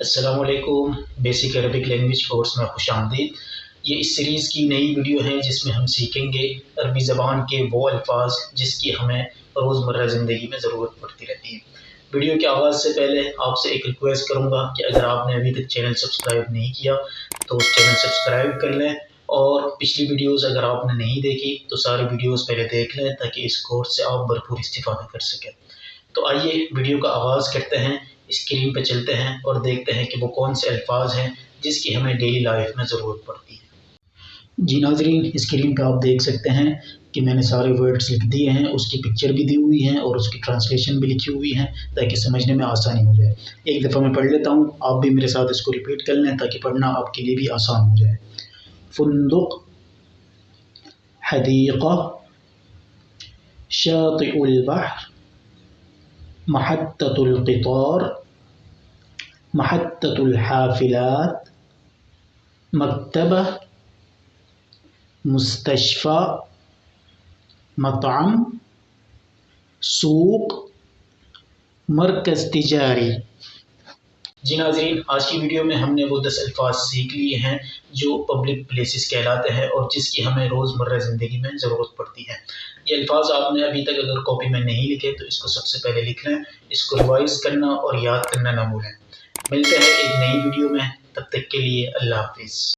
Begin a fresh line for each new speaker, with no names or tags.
السلام علیکم، basic Arabic language course میں خوش آمدید۔ یہ اس سیریز کی نئی ویڈیو ہے جس میں ہم سیکھیں گے عربی زبان کے وہ الفاظ جس کی ہمیں روزمرہ زندگی میں ضرورت پڑتی رہتی ہے۔ ویڈیو کے آغاز سے پہلے آپ سے ایک ریکویسٹ کروں گا کہ اگر آپ نے ابھی تک چینل سبسکرائب نہیں کیا تو چینل سبسکرائب کر لیں، اور پچھلی ویڈیوز اگر آپ نے نہیں دیکھی تو ساری ویڈیوز پہلے دیکھ لیں تاکہ اس کورس سے آپ بھرپور استفادہ کر سکیں۔ تو آئیے ویڈیو کا آغاز کرتے ہیں، اسکرین پہ چلتے ہیں اور دیکھتے ہیں کہ وہ کون سے الفاظ ہیں جس کی ہمیں ڈیلی لائف میں ضرورت پڑتی ہے۔ جی ناظرین، اسکرین پہ آپ دیکھ سکتے ہیں کہ میں نے سارے ورڈز لکھ دیے ہیں، اس کی پکچر بھی دی ہوئی ہیں اور اس کی ٹرانسلیشن بھی لکھی ہوئی ہیں تاکہ سمجھنے میں آسانی ہو جائے۔ ایک دفعہ میں پڑھ لیتا ہوں، آپ بھی میرے ساتھ اس کو ریپیٹ کر لیں تاکہ پڑھنا آپ کے لیے بھی آسان ہو جائے۔ فندق، حدیقہ، شاطئ البحر، محطة القطار، محطة الحافلات، مکتبہ، مستشفى، مطعم، سوق، مرکز تجاری۔ جی ناظرین، آج کی ویڈیو میں ہم نے وہ 10 الفاظ سیکھ لیے ہیں جو پبلک پلیسز کہلاتے ہیں اور جس کی ہمیں روزمرہ زندگی میں ضرورت پڑتی ہے۔ یہ الفاظ آپ نے ابھی تک اگر کاپی میں نہیں لکھے تو اس کو سب سے پہلے لکھ لیں، اس کو ریوائز کرنا اور یاد کرنا نہ بھولیں۔ ملتے ہیں ایک نئی ویڈیو میں، تب تک کے لیے اللہ حافظ۔